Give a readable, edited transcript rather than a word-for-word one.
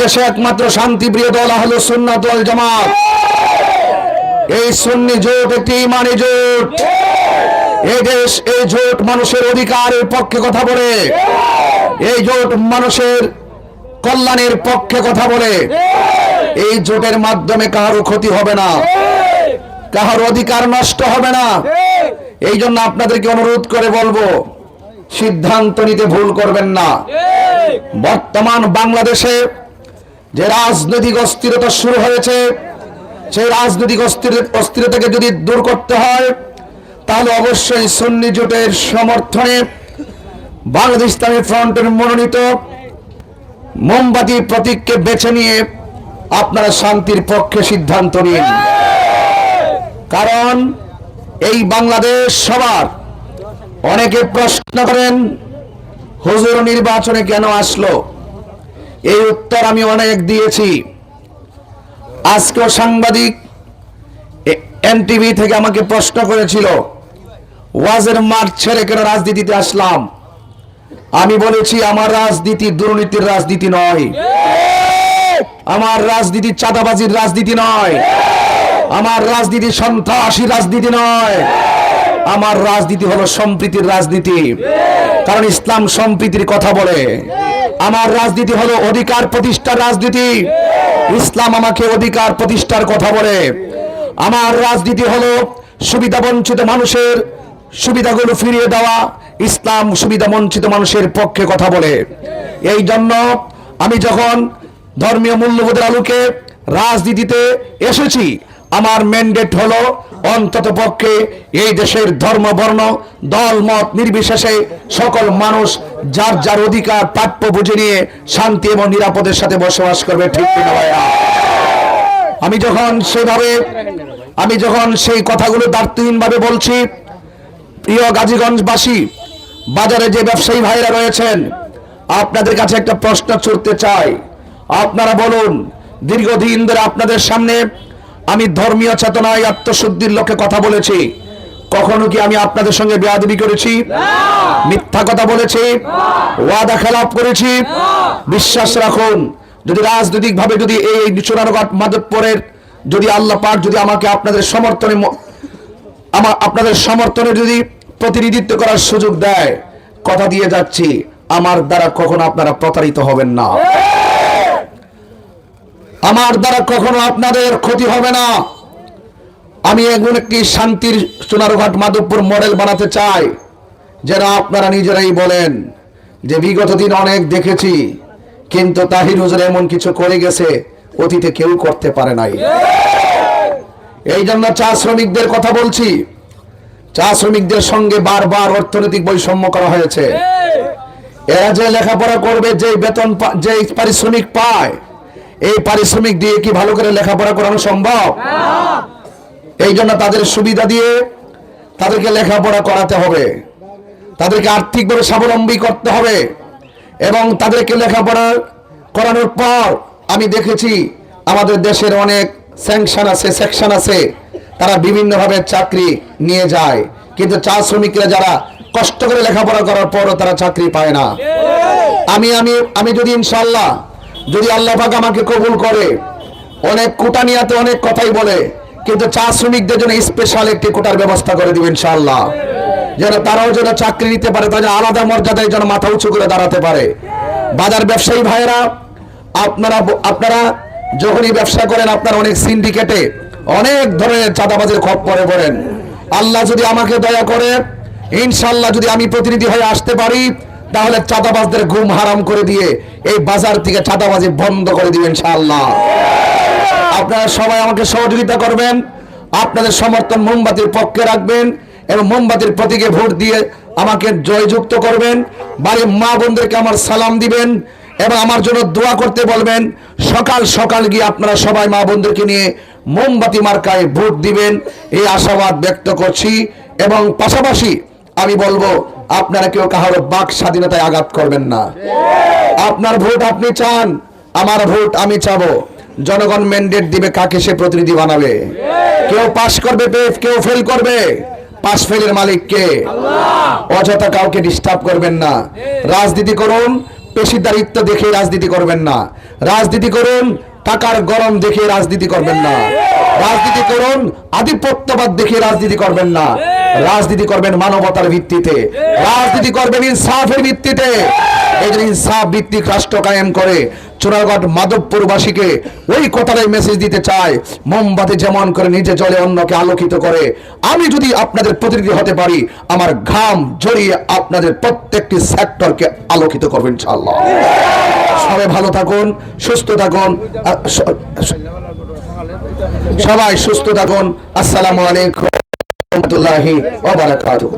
দেশে একমাত্র শান্তিপ্রিয় দল আহলে সুন্নাত ওয়াল জামাত। এই সুন্নি জোট একটি ইমানি জোট। এই দেশ, এই জোট মানুষের অধিকারের পক্ষে কথা বলে, এই জোট মানুষের কল্যাণের পক্ষে কথা বলে। এই জোটের মাধ্যমে কারো ক্ষতি হবে না, কারো অধিকার নষ্ট হবে না। এই জন্য আপনাদেরকে অনুরোধ করে বলবো, সিদ্ধান্ত নিতে ভুল করবেন না। বর্তমান বাংলাদেশে যে রাজনৈতিক অস্থিরতা শুরু হয়েছে, সেই রাজনৈতিক অস্থিরতাকে যদি দূর করতে হয়, তাহলে অবশ্যই সুন্নি জোটের সমর্থনে বাংলাদেশ ইসলামী ফ্রন্টের মনোনীত মোমবাতি প্রতীককে বেছে নিয়ে আপনারা শান্তির পক্ষে সিদ্ধান্ত নিন। কারণ এই বাংলাদেশ সবার। অনেকে প্রশ্ন করেন, হুজুর নির্বাচনে কেন আসলো? এই উত্তর আমি অনেক দিয়েছি। আজকেও সাংবাদিক এনটিভি থেকে আমাকে প্রশ্ন করেছিল, ওয়াজের মাঠ ছেড়ে কেন রাজনীতিতে আসলাম? আমি বলেছি, আমার রাজনীতি দুর্নীতির রাজনীতি নয়, আমার রাজনীতি চাঁদাবাজির রাজনীতি নয়, আমার রাজনীতি সন্ত্রাসী রাজনীতি নয়, আমার রাজনীতি হলো সম্প্রীতির রাজনীতি। কারণ ইসলাম সম্প্রীতির কথা বলে। আমার রাজনীতি হলো অধিকার প্রতিষ্ঠার রাজনীতি। ইসলাম আমাকে অধিকার প্রতিষ্ঠার কথা বলে। আমার রাজনীতি হলো সুবিধা বঞ্চিত মানুষের সুবিধাগুলো ফিরিয়ে দেওয়া। ইসলাম সুবিধা বঞ্চিত মানুষের পক্ষে কথা বলে। এই জন্য আমি যখন ধর্মীয় মূল্যবোধের আলোকে রাজনীতিতে এসেছি, আমার ম্যান্ডেট হলো অন্তত পক্ষে এই দেশের ধর্ম, বর্ণ, দল, মত নির্বিশেষে সকল মানুষ যার যার অধিকার প্রাপ্য বুঝে নিয়ে শান্তি এবং নিরাপদের সাথে বসবাস করবে। ঠিক কিনা ভাইয়া? আমি যখন সেই কথাগুলো দায়িত্বহীনভাবে বলছি, প্রিয় গাজীগঞ্জবাসী, বাজারে যে ব্যবসায়ী ভাইরা রয়েছেন, আপনাদের কাছে একটা প্রশ্ন ছুড়তে চাই। আপনারা বলুন, দীর্ঘদিন ধরে আপনাদের সামনে আমি ধর্মীয় চেতনায় আত্মশুদ্ধির লক্ষ্যে কথা বলেছি। কখনো কি আমি আপনাদের সঙ্গে বেয়াদবি করেছি? মিথ্যা কথা বলেছি? ওয়াদা খেলাপ করেছি? বিশ্বাস রাখুন, যদি রাজনৈতিক ভাবে যদি এই চুনারঘাট মাধবপুরের যদি আল্লাহ পাক যদি আমাকে আপনাদের সমর্থনে যদি প্রতিনিধিত্ব করার সুযোগ দেয়, কথা দিয়ে যাচ্ছি, আমার দ্বারা কখনো আপনারা প্রতারিত হবেন না, আমার দ্বারা কখনো আপনাদের ক্ষতি হবে না। আমি এখন একটি শান্তির চুনারঘাট মাধবপুর মডেল বানাতে চাই, যেন আপনারা নিজেরাই বলেন যে বিগত দিন অনেক দেখেছি, কিন্তু তাহির হুজুর এমন কিছু করে গেছে অতীতে কেউ করতে পারে নাই। এই জন্য চা শ্রমিকদের কথা বলছি। চা শ্রমিকদের সঙ্গে বারবার অর্থনৈতিক বৈষম্য করা হয়েছে। এরা যে লেখাপড়া করবে, যে বেতন, যে পারিশ্রমিক পায়, এই পারিশ্রমিক দিয়ে কি ভালো করে লেখাপড়া করানো সম্ভব? এই জন্য তাদের সুবিধা দিয়ে তাদেরকে লেখাপড়া করাতে হবে, তাদেরকে আর্থিকভাবে স্বাবলম্বী করতে হবে। এবং তাদেরকে লেখাপড়া করানোর পর আমি দেখেছি আমাদের দেশের অনেক সেকশন আছে, তারা বিভিন্নভাবে চাকরি নিয়ে যায়, কিন্তু চা শ্রমিকরা যারা কষ্ট করে লেখাপড়া করার পরও তারা চাকরি পায় না। আমি যদি ইনশাআল্লাহ, যদি আল্লাহ পাক আমাকে কবুল করে, অনেক কোটা নিয়াতে অনেক কথাই বলে, কিন্তু চা শ্রমিকদের জন্য স্পেশাল একটি কোটার ব্যবস্থা করে দিবেন ইনশাআল্লাহ, যেন তারাও যেন চাকরি নিতে পারে, তাদের আলাদা মর্যাদায় যেন মাথা উঁচু করে দাঁড়াতে পারে। বাজার ব্যবসায়ী ভাইয়েরা, আপনারা যখনই ব্যবসা করেন, আপনারা অনেক সিন্ডিকেটে অনেক ধরনের চাঁদাবাজের খপ্পরে পড়েন। আল্লাহ যদি আমাকে দয়া করে, ইনশাআল্লাহ যদি আমি প্রতিনিধি হয়ে আসতে পারি, তাহলে চাঁদাবাজদের ঘুম হারাম করে দিয়ে এই বাজার থেকে চাঁদাবাজি বন্ধ করে দিবেন ইনশাআল্লাহ। আপনারা সবাই আমাকে সহযোগিতা করবেন, আপনাদের সমর্থন মোমবাতির পক্ষে রাখবেন এবং মোমবাতির প্রতীকে ভোট দিয়ে আমাকে জয়যুক্ত করবেন। বাড়ির মা বোনদেরকে আমার সালাম দিবেন এবং আমার জন্য দোয়া করতে বলবেন। সকাল সকাল গিয়ে আপনারা সবাই মা বোনদেরকে নিয়ে মোমবাতি মার্কায় ভোট দিবেন, এই আশাবাদ ব্যক্ত করছি। এবং পাশাপাশি আমি বলবো, আপনারা কেউ কারো বাক স্বাধীনতায় আঘাত করবেন না। আপনার ভোট আপনি চান, আমার ভোট আমি চাবো। জনগণ ম্যান্ডেট দিবে, কাকে সে প্রতিনিধি বানাবে। কেউ পাস করবে, কেউ ফেল করবে। পাস ফেলের মালিক কে? অযথা কাউকে ডিস্টার্ব করবেন না। রাজনীতি করুন, পেশিদারিত্ব দেখে রাজনীতি করবেন না। রাজনীতি করুন টাকার গরম দেখে রাজনীতি করবেন না। রাজনীতি করুন আধিপত্যবাদ দেখে রাজনীতি করবেন না। রাজনীতি করবেন মানবতার ভিত্তিতে, রাজনীতি করবেন ইনসাফের ভিত্তিতে। এই যে ইনসাফ ভিত্তিক রাষ্ট্র কায়েম করে চোরাঘাট মাধবপুরবাসীকে ওই কথাটাই মেসেজ দিতে চায়, মোমবাতি যেমন করে নিজে জ্বলে অন্যকে আলোকিত করে, আমি যদি আপনাদের প্রতিনিধি হতে পারি আমার ঘাম জড়িয়ে আপনাদের প্রত্যেকটি সেক্টরকে আলোকিত করবেন ইনশাআল্লাহ। সবাই ভালো থাকুন, সুস্থ থাকুন, সবাই সুস্থ থাকুন। আসসালামু আলাইকুম ওয়া রাহমাতুল্লাহি ওয়া বারাকাতুহু।